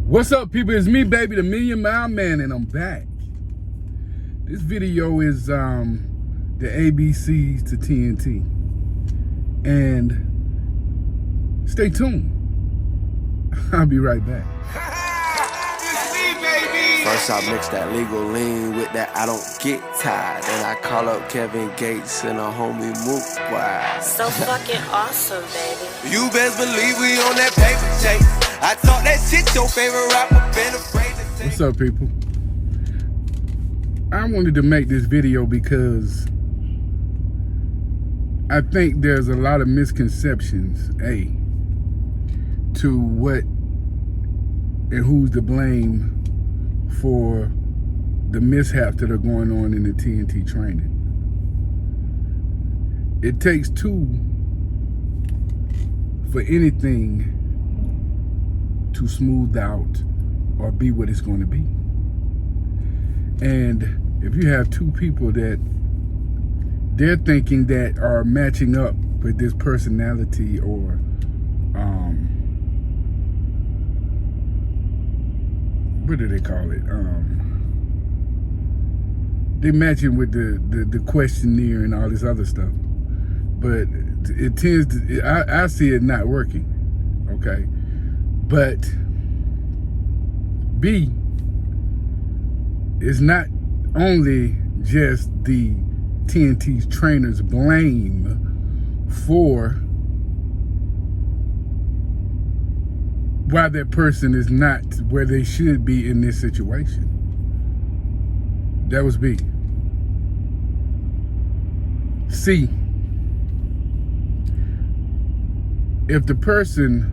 What's up, people? It's me, baby, the Million Mile Man, and I'm back. This video is the ABCs to TNT. And stay tuned. I'll be right back. First I mix that legal lean with that I don't get tired. Then I call up Kevin Gates and a homie Mook. Wow. So fucking awesome, baby. You best believe we on that paper chase. I thought that shit your favorite rapper been afraid to take. What's up, people? I wanted to make this video because I think there's a lot of misconceptions, to what and who's to blame for the mishaps that are going on in the TNT training. It takes two for anything to smooth out or be what it's going to be. And if you have two people that they're thinking that are matching up with this personality or what do they call it? They matching with the questionnaire and all this other stuff. But it tends to, I see it not working, okay? But B is not only just the TNT's trainers' blame for why that person is not where they should be in this situation. That was B. C, if the person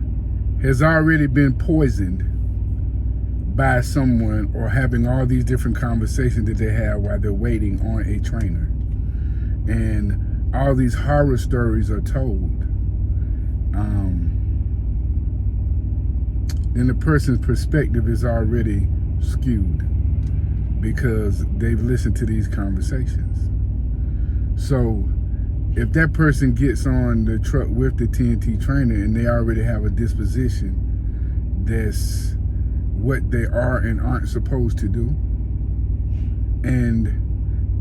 has already been poisoned by someone or having all these different conversations that they have while they're waiting on a trainer, and all these horror stories are told, then the person's perspective is already skewed because they've listened to these conversations. So if that person gets on the truck with the TNT trainer and they already have a disposition that's what they are and aren't supposed to do, and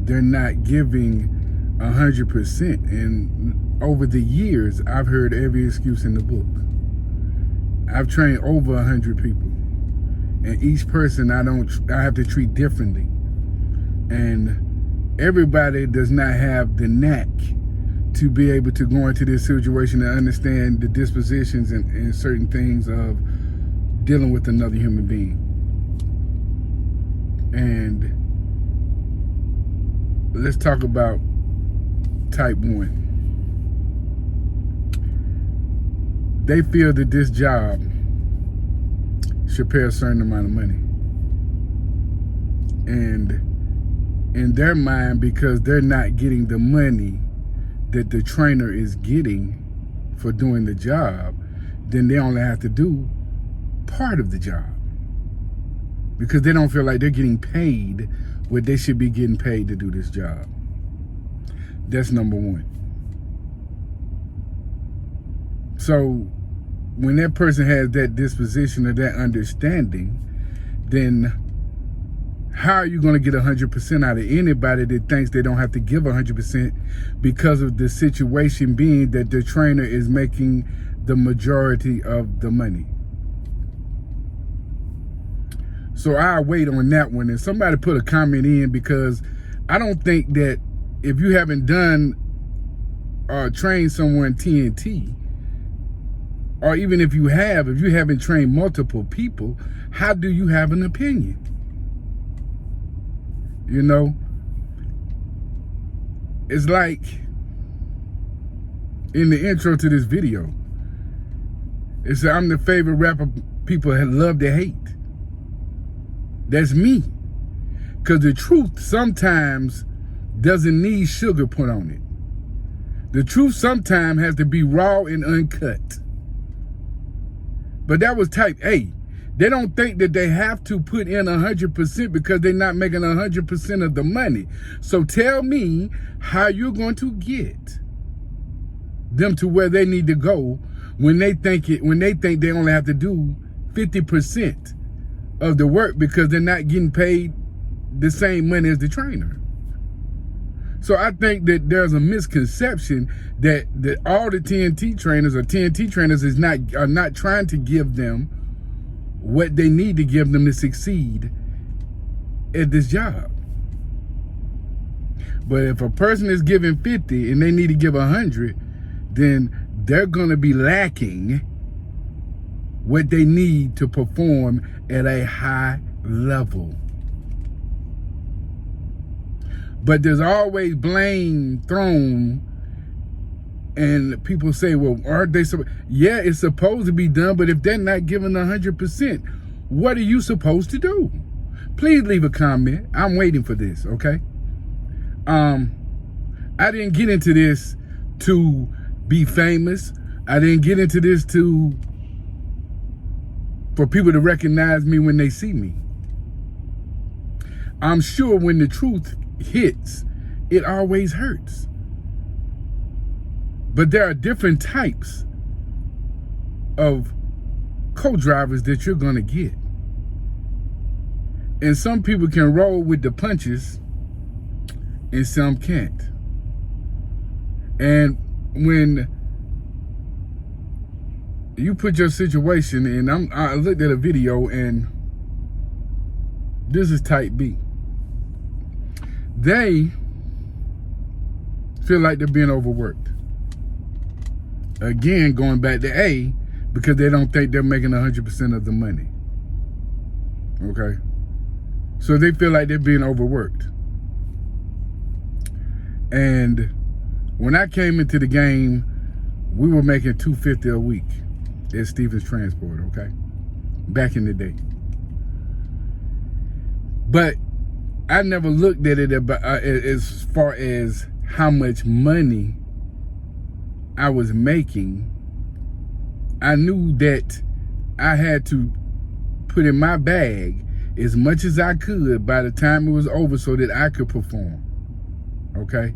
they're not giving 100%, and over the years I've heard every excuse in the book. I've trained over 100 people, and each person I have to treat differently, and everybody does not have the knack to be able to go into this situation and understand the dispositions and certain things of dealing with another human being. And let's talk about type 1. They feel that this job should pay a certain amount of money. And in their mind, because they're not getting the money that the trainer is getting for doing the job, then they only have to do part of the job because they don't feel like they're getting paid what they should be getting paid to do this job. That's number one. So when that person has that disposition or that understanding, then how are you going to get 100% out of anybody that thinks they don't have to give 100% because of the situation being that the trainer is making the majority of the money? So I wait on that one. And somebody put a comment in, because I don't think that if you haven't done or trained someone TNT, or even if you haven't trained multiple people, how do you have an opinion? You know, it's like in the intro to this video, it said I'm the favorite rapper people love to hate. That's me. Because the truth sometimes doesn't need sugar put on it. The truth sometimes has to be raw and uncut. But that was type A. They don't think that they have to put in 100% because they're not making 100% of the money. So tell me how you're going to get them to where they need to go when they think they only have to do 50% of the work because they're not getting paid the same money as the trainer. So I think that there's a misconception that all the TNT trainers or TNT trainers are not trying to give them what they need to give them to succeed at this job. But if a person is giving 50 and they need to give 100, then they're going to be lacking what they need to perform at a high level. But there's always blame thrown, and people say, well, aren't they so? Yeah, it's supposed to be done, but if they're not giving 100%, what are you supposed to do? Please leave a comment. I'm waiting for this, okay? I didn't get into this to be famous. I didn't get into this for people to recognize me when they see me. I'm sure when the truth hits, it always hurts. But there are different types of co-drivers that you're going to get. And some people can roll with the punches and some can't. And when you put your situation in, I looked at a video, and this is type B. They feel like they're being overworked. Again, going back to A, because they don't think they're making 100% of the money. Okay? So they feel like they're being overworked. And when I came into the game, we were making $250 a week at Stevens Transport, okay? Back in the day. But I never looked at it as far as how much money I was making. I knew that I had to put in my bag as much as I could by the time it was over so that I could perform, okay?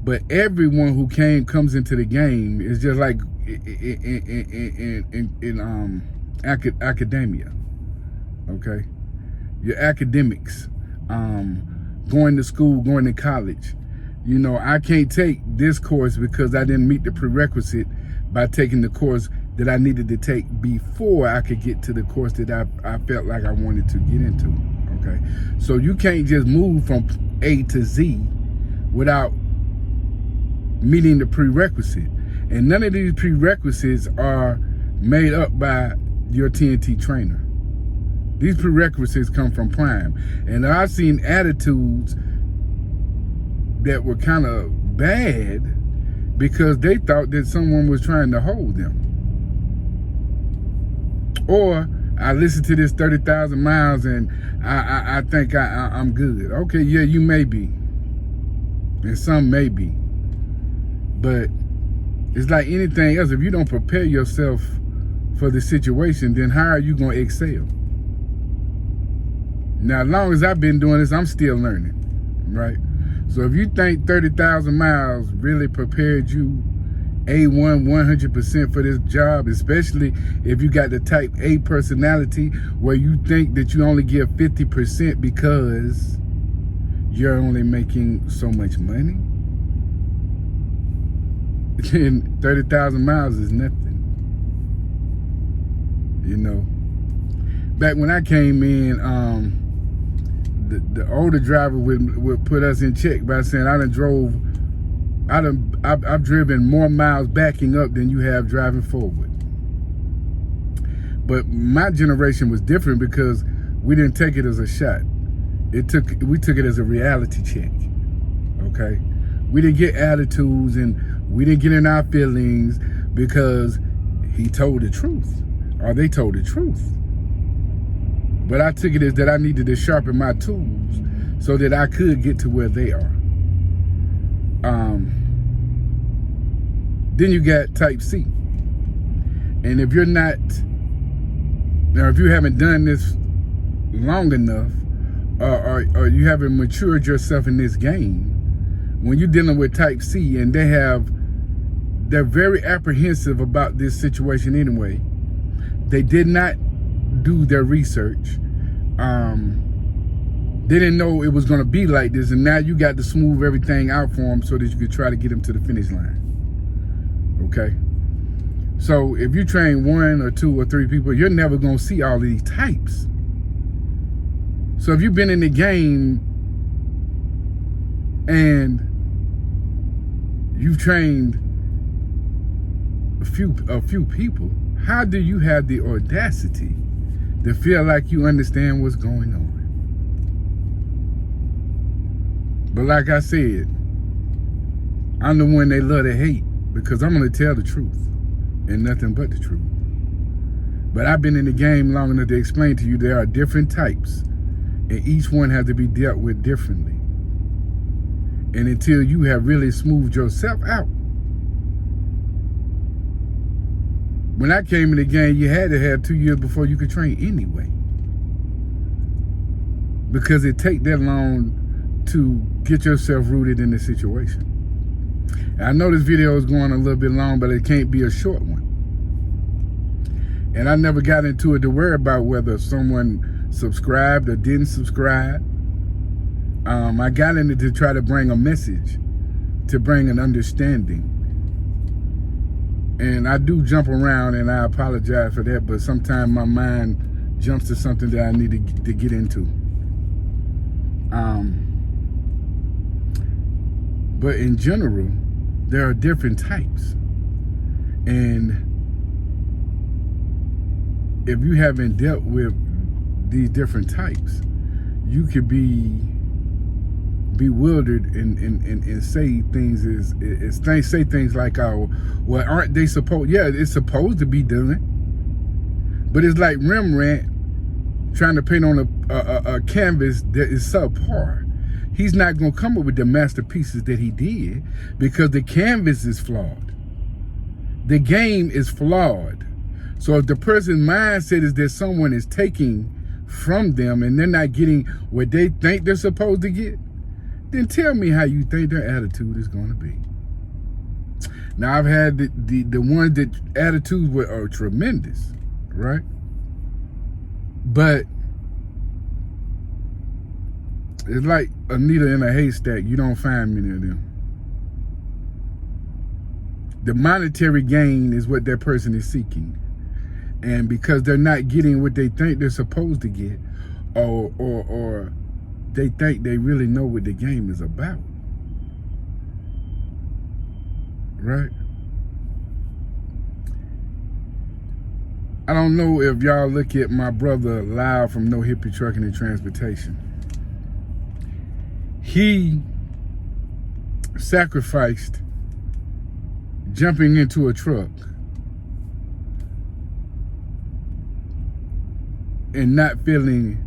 But everyone who comes into the game is just like in academia, okay? Your academics, going to school, going to college. You know, I can't take this course because I didn't meet the prerequisite by taking the course that I needed to take before I could get to the course that I felt like I wanted to get into, okay? So you can't just move from A to Z without meeting the prerequisite. And none of these prerequisites are made up by your TNT trainer. These prerequisites come from Prime. And I've seen attitudes that were kind of bad because they thought that someone was trying to hold them. Or I listened to this 30,000 miles and I think I'm good. Okay, yeah, you may be. And some may be. But it's like anything else. If you don't prepare yourself for the situation, then how are you going to excel? Now, as long as I've been doing this, I'm still learning, right? So if you think 30,000 miles really prepared you A1 100% for this job, especially if you got the type A personality where you think that you only give 50% because you're only making so much money, then 30,000 miles is nothing. You know, back when I came in, the older driver would put us in check by saying, I've driven more miles backing up than you have driving forward. But my generation was different because we didn't take it as a shot. We took it as a reality check. Okay? We didn't get attitudes and we didn't get in our feelings because he told the truth or they told the truth. But I took it as that I needed to sharpen my tools so that I could get to where they are. Then you got type C. And if you're not, now if you haven't done this long enough, or you haven't matured yourself in this game, when you're dealing with type C and they're very apprehensive about this situation anyway. They did not do their research. They didn't know it was going to be like this, and now you got to smooth everything out for them so that you could try to get them to the finish line. Okay? So if you train 1 or 2 or 3 people, you're never going to see all of these types. So if you've been in the game and you've trained a few people, how do you have the audacity to feel like you understand what's going on? But like I said, I'm the one they love to hate because I'm going to tell the truth and nothing but the truth. But I've been in the game long enough to explain to you there are different types, and each one has to be dealt with differently. And until you have really smoothed yourself out. When I came in the game, you had to have 2 years before you could train anyway. Because it takes that long to get yourself rooted in the situation. And I know this video is going a little bit long, but it can't be a short one. And I never got into it to worry about whether someone subscribed or didn't subscribe. I got in it to try to bring a message, to bring an understanding. And I do jump around, and I apologize for that, but sometimes my mind jumps to something that I need to get into. But in general, there are different types. And if you haven't dealt with these different types, you could be bewildered and say things like, "Oh, well, aren't they supposed?" Yeah, it's supposed to be done, but it's like Rembrandt trying to paint on a canvas that is subpar. He's not going to come up with the masterpieces that he did because the canvas is flawed. The game is flawed. So if the person's mindset is that someone is taking from them and they're not getting what they think they're supposed to get, then tell me how you think their attitude is going to be. Now, I've had the ones that attitudes are tremendous, right? But it's like a needle in a haystack. You don't find many of them. The monetary gain is what that person is seeking. And because they're not getting what they think they're supposed to get, or they think they really know what the game is about. Right? I don't know if y'all look at my brother Lyle from No Hippie Trucking and Transportation. He sacrificed jumping into a truck and not feeling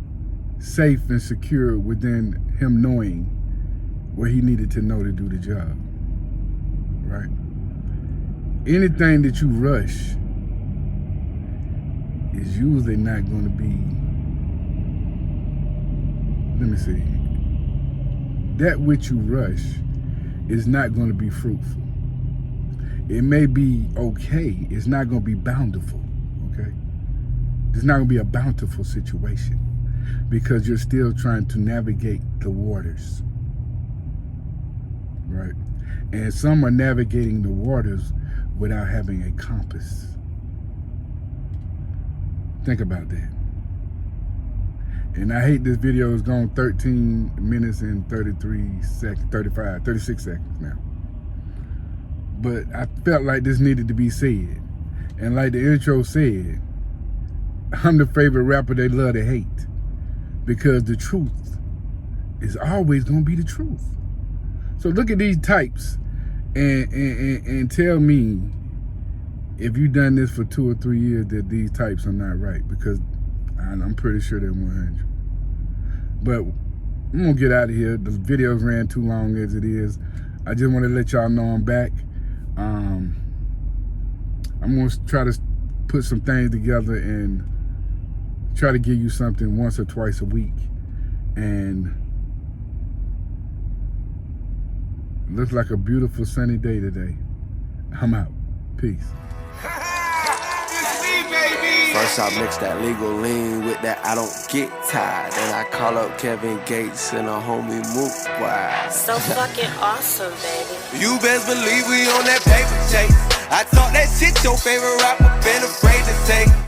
safe and secure within him knowing what he needed to know to do the job, right? Anything that you rush is usually not going to be, let me see, that which you rush is not going to be fruitful. It may be okay, it's not going to be bountiful, okay? It's not going to be a bountiful situation because you're still trying to navigate the waters, right? And some are navigating the waters without having a compass. Think about that. And I hate this video is gone 13 minutes and 36 seconds now. But I felt like this needed to be said. And like the intro said, I'm the favorite rapper they love to hate. Because the truth is always going to be the truth. So look at these types and tell me if you've done this for 2 or 3 years that these types are not right. Because I'm pretty sure they're 100. But I'm going to get out of here. The videos ran too long as it is. I just want to let y'all know I'm back. I'm going to try to put some things together and try to give you something once or twice a week. And it looks like a beautiful sunny day today. I'm out. Peace. First I mix that legal lean with that I don't get tired. Then I call up Kevin Gates and a homie Mook. Wow. So fucking awesome, baby. You best believe we on that paper chase. I talk that shit your favorite rapper been afraid to take.